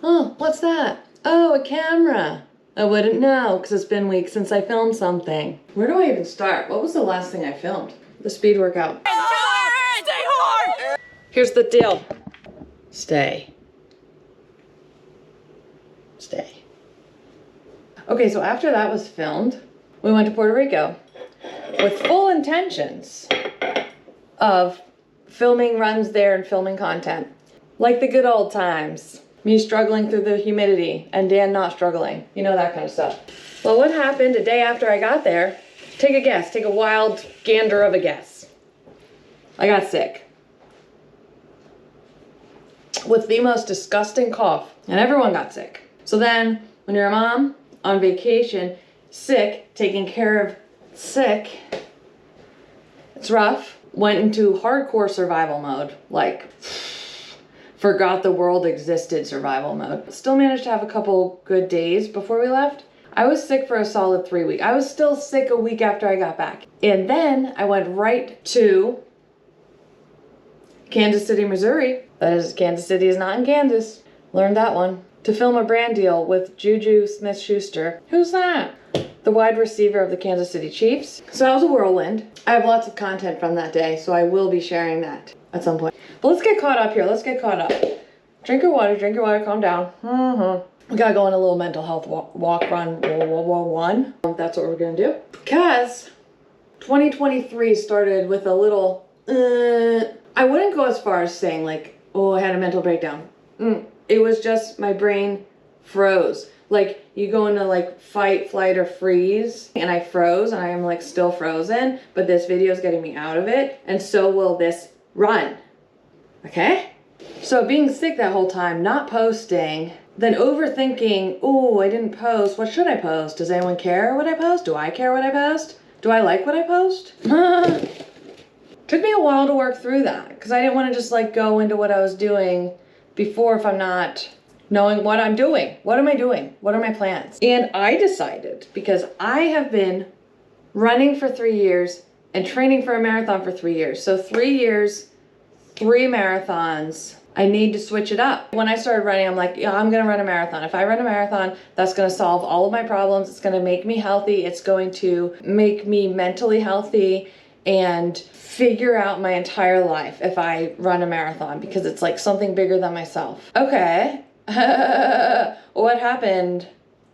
Oh, what's that? Oh, a camera. I wouldn't know because it's been weeks since I filmed something. Where do I even start? What was the last thing I filmed? The speed workout. Stay hard! Here's the deal. Stay. Stay. Okay, so after that was filmed, we went to Puerto Rico with full intentions of filming runs there and filming content. Like the good old times. Me struggling through the humidity and Dan not struggling. You know, that kind of stuff. Well, what happened a day after I got there? Take a guess. Take a wild gander of a guess. I got sick. With the most disgusting cough. And everyone got sick. So then, when you're a mom on vacation, sick, taking care of sick, it's rough. Went into hardcore survival mode. Like, forgot the world existed survival mode. Still managed to have a couple good days before we left. I was sick for a solid 3 weeks. I was still sick a week after I got back. And then I went right to Kansas City, Missouri. That is, Kansas City is not in Kansas. Learned that one. To film a brand deal with Juju Smith-Schuster. Who's that? The wide receiver of the Kansas City Chiefs. So that was a whirlwind. I have lots of content from that day, so I will be sharing that at some point. But let's get caught up here. Let's get caught up. Drink your water, calm down. We gotta go on a little mental health walk run. That's what we're gonna do. Because 2023 started with a little, I wouldn't go as far as saying like, oh, I had a mental breakdown. It was just my brain froze. Like, you go into like fight, flight, or freeze, and I froze, and I am like still frozen, but this video is getting me out of it, and so will this run. Okay? So being sick that whole time, not posting, then overthinking, oh, I didn't post, what should I post? Does anyone care what I post? Do I care what I post? Do I like what I post? Took me a while to work through that, because I didn't want to just like go into what I was doing before if I'm not knowing what I'm doing. What am I doing? What are my plans? And I decided, because I have been running for 3 years and training for a marathon for 3 years. So 3 years, 3 marathons, I need to switch it up. When I started running, I'm like, yeah, I'm gonna run a marathon. If I run a marathon, that's gonna solve all of my problems. It's gonna make me healthy. It's going to make me mentally healthy and figure out my entire life if I run a marathon, because it's like something bigger than myself. Okay. What happened?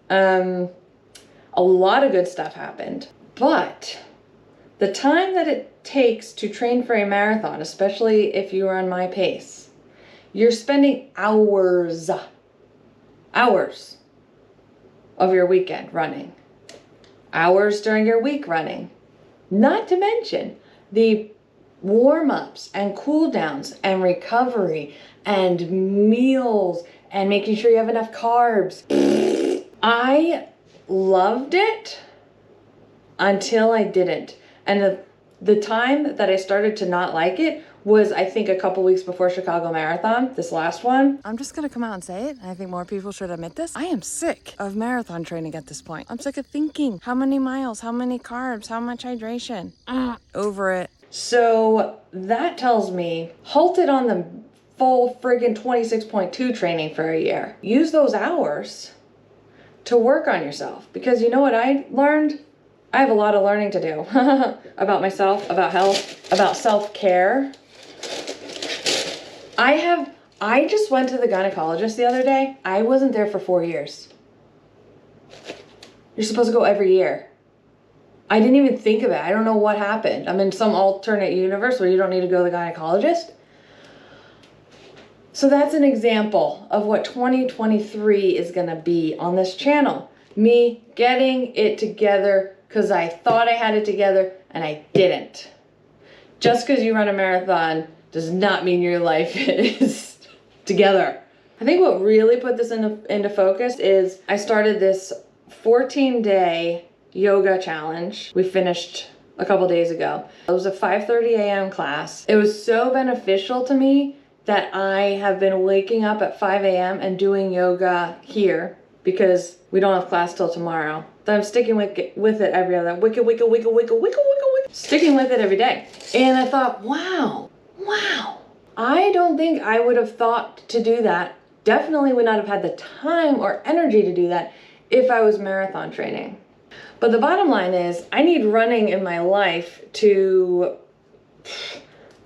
A lot of good stuff happened, but the time that it takes to train for a marathon, especially if you are on my pace, you're spending hours of your weekend running, hours during your week running, not to mention the warm-ups and cool downs and recovery and meals and making sure you have enough carbs. I loved it until I didn't. And the time that I started to not like it was, I think, a couple weeks before Chicago Marathon, this last one. I'm just gonna come out and say it. I think more people should admit this. I am sick of marathon training at this point. I'm sick of thinking, how many miles, how many carbs, how much hydration. Over it. So that tells me, halt it on the full friggin' 26.2 training for a year. Use those hours to work on yourself. Because you know what I learned? I have a lot of learning to do about myself, about health, about self-care. I just went to the gynecologist the other day. I wasn't there for 4 years. You're supposed to go every year. I didn't even think of it. I don't know what happened. I'm in some alternate universe where you don't need to go to the gynecologist. So that's an example of what 2023 is gonna be on this channel. Me getting it together because I thought I had it together and I didn't. Just because you run a marathon does not mean your life is together. I think what really put this into focus is I started this 14-day yoga challenge. We finished a couple days ago. It was a 5:30 a.m. class. It was so beneficial to me that I have been waking up at 5 a.m. and doing yoga here because we don't have class till tomorrow. So I'm sticking with it every other, sticking with it every day. And I thought, wow, I don't think I would have thought to do that definitely would not have had the time or energy to do that if I was marathon training. But the bottom line is, I need running in my life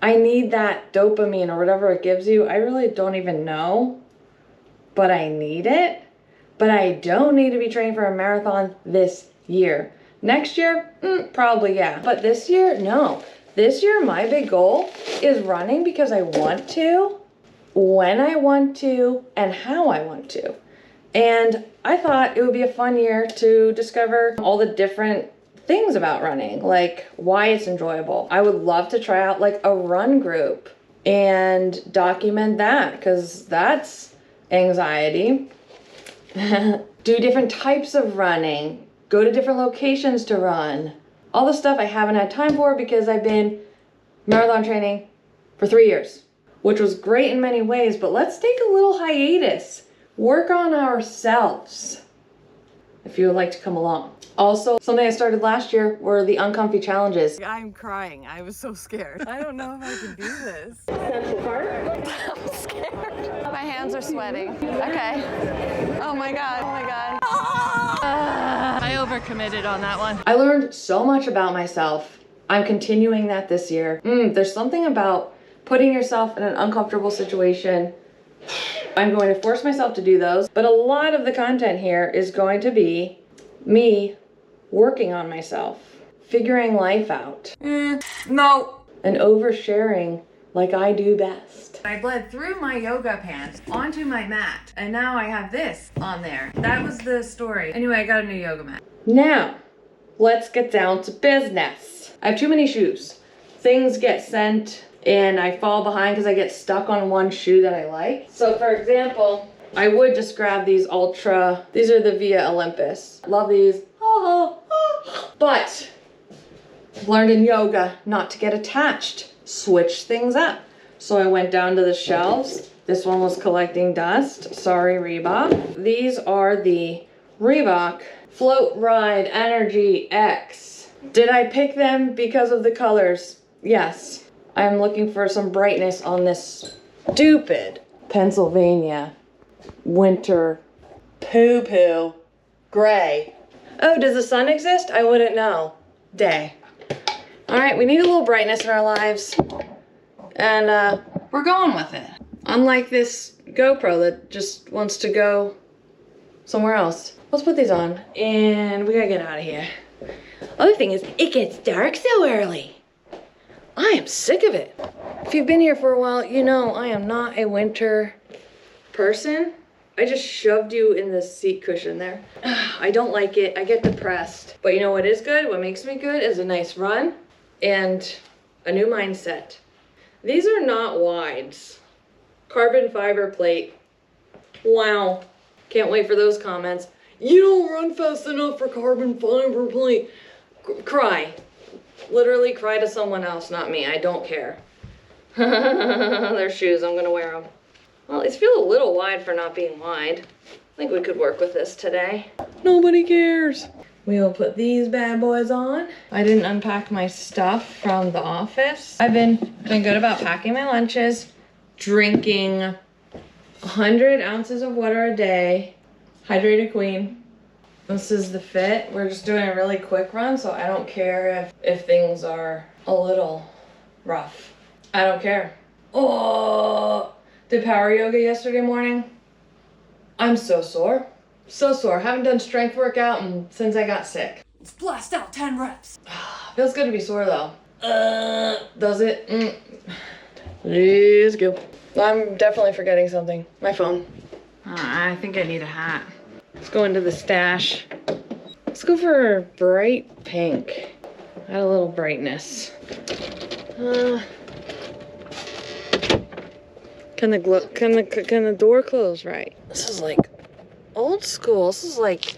I need that dopamine or whatever it gives you. I really don't even know, but I need it. But I don't need to be training for a marathon this year. Next year, probably yeah. But this year, no. This year, my big goal is running because I want to, when I want to, and how I want to. And I thought it would be a fun year to discover all the different things about running, like why it's enjoyable. I would love to try out like a run group and document that, because that's anxiety. Do different types of running, go to different locations to run. All the stuff I haven't had time for because I've been marathon training for 3 years, which was great in many ways, but let's take a little hiatus. Work on ourselves if you would like to come along. Also, something I started last year were the uncomfy challenges. I'm crying. I was so scared. I don't know if I can do this. I'm scared. My hands are sweating. Okay. Oh my God. Oh my God. I overcommitted on that one. I learned so much about myself. I'm continuing that this year. There's something about putting yourself in an uncomfortable situation. I'm going to force myself to do those, but a lot of the content here is going to be me working on myself, figuring life out. No. And oversharing like I do best. I bled through my yoga pants onto my mat, and now I have this on there. That was the story. Anyway, I got a new yoga mat. Now, let's get down to business. I have too many shoes. Things get sent and I fall behind because I get stuck on one shoe that I like. So for example, I would just grab these Ultra. These are the Via Olympus. Love these. But learned in yoga not to get attached. Switch things up. So I went down to the shelves. This one was collecting dust. Sorry, Reebok. These are the Reebok Float Ride Energy X. Did I pick them because of the colors? Yes. I'm looking for some brightness on this stupid Pennsylvania winter poo-poo gray. Oh, does the sun exist? I wouldn't know. Day. All right, we need a little brightness in our lives, and we're going with it. Unlike this GoPro that just wants to go somewhere else. Let's put these on, and we gotta get out of here. Other thing is, it gets dark so early. I am sick of it. If you've been here for a while, you know I am not a winter person. I just shoved you in the seat cushion there. I don't like it. I get depressed. But you know what is good? What makes me good is a nice run and a new mindset. These are not wides. Carbon fiber plate. Wow. Can't wait for those comments. You don't run fast enough for carbon fiber plate. Cry. Literally cry to someone else, not me. I don't care. They're shoes. I'm gonna wear them. Well, these feel a little wide for not being wide. I think we could work with this today. Nobody cares. We will put these bad boys on. I didn't unpack my stuff from the office. I've been good about packing my lunches, drinking 100 ounces of water a day, hydrated queen. This is the fit. We're just doing a really quick run, so I don't care if things are a little rough. I don't care. Oh, did power yoga yesterday morning. I'm so sore. So sore. Haven't done strength workout since I got sick. Let's blast out 10 reps. Feels good to be sore though. Does it? Let's go. I'm definitely forgetting something. My phone. I think I need a hat. Let's go into the stash. Let's go for bright pink. Add a little brightness. Can the door close right? This is like old school. This is like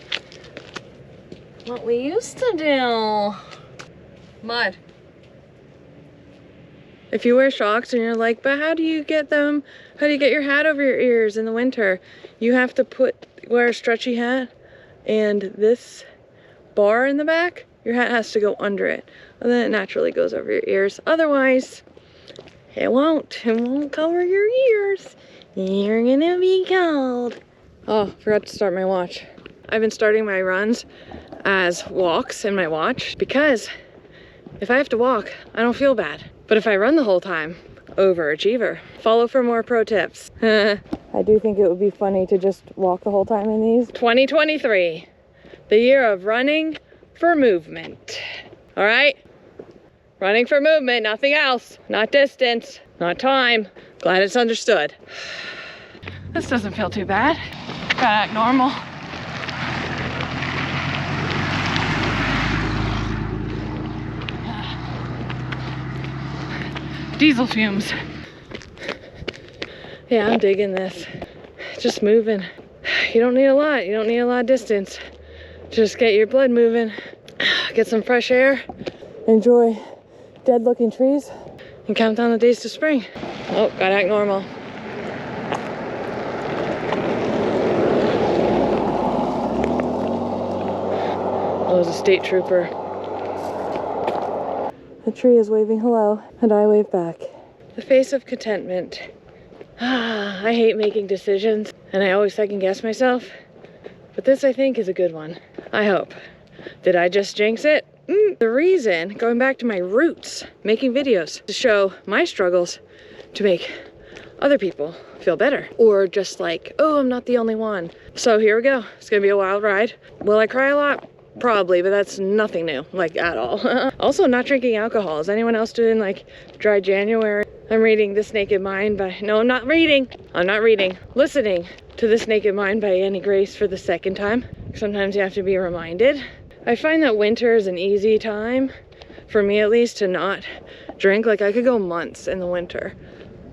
what we used to do. Mud. If you wear shocks and you're like, but how do you get them? How do you get your hat over your ears in the winter? You have to wear a stretchy hat, and this bar in the back, your hat has to go under it, and then it naturally goes over your ears. Otherwise, it won't cover your ears. You're gonna be cold. Oh, forgot to start my watch. I've been starting my runs as walks in my watch because if I have to walk, I don't feel bad. But if I run the whole time, overachiever. Follow for more pro tips. I do think it would be funny to just walk the whole time in these. 2023, the year of running for movement. All right? Running for movement, nothing else. Not distance, not time. Glad it's understood. This doesn't feel too bad. Gotta act normal. Diesel fumes. Yeah, I'm digging this. Just moving. You don't need a lot. You don't need a lot of distance. Just get your blood moving. Get some fresh air. Enjoy dead looking trees. And count down the days to spring. Oh, gotta act normal. Oh, there's a state trooper. The tree is waving hello, and I wave back. The face of contentment. I hate making decisions, and I always second guess myself. But this, I think, is a good one. I hope. Did I just jinx it? The reason, going back to my roots, making videos to show my struggles to make other people feel better. Or just like, oh, I'm not the only one. So here we go. It's gonna be a wild ride. Will I cry a lot? Probably, but that's nothing new, like at all. Also, not drinking alcohol. Is anyone else doing like dry January? I'm reading This Naked Mind by, no, I'm not reading. I'm not reading. Listening to This Naked Mind by Annie Grace for the second time. Sometimes you have to be reminded. I find that winter is an easy time, for me at least, to not drink. Like I could go months in the winter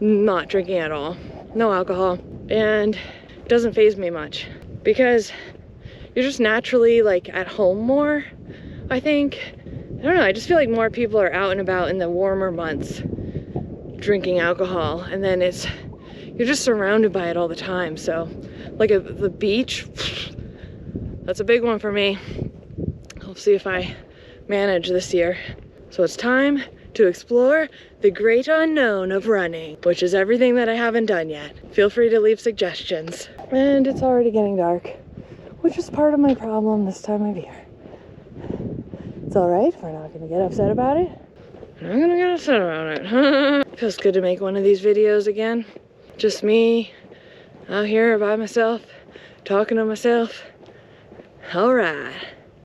not drinking at all. No alcohol. And it doesn't faze me much because you're just naturally like at home more, I think. I don't know, I just feel like more people are out and about in the warmer months drinking alcohol, and then you're just surrounded by it all the time. So like the beach, that's a big one for me. I'll see if I manage this year. So it's time to explore the great unknown of running, which is everything that I haven't done yet. Feel free to leave suggestions. And it's already getting dark, which is part of my problem this time of year. It's all right, we're not gonna get upset about it. I'm not gonna get upset about it. Feels good to make one of these videos again. Just me out here by myself, talking to myself. All right.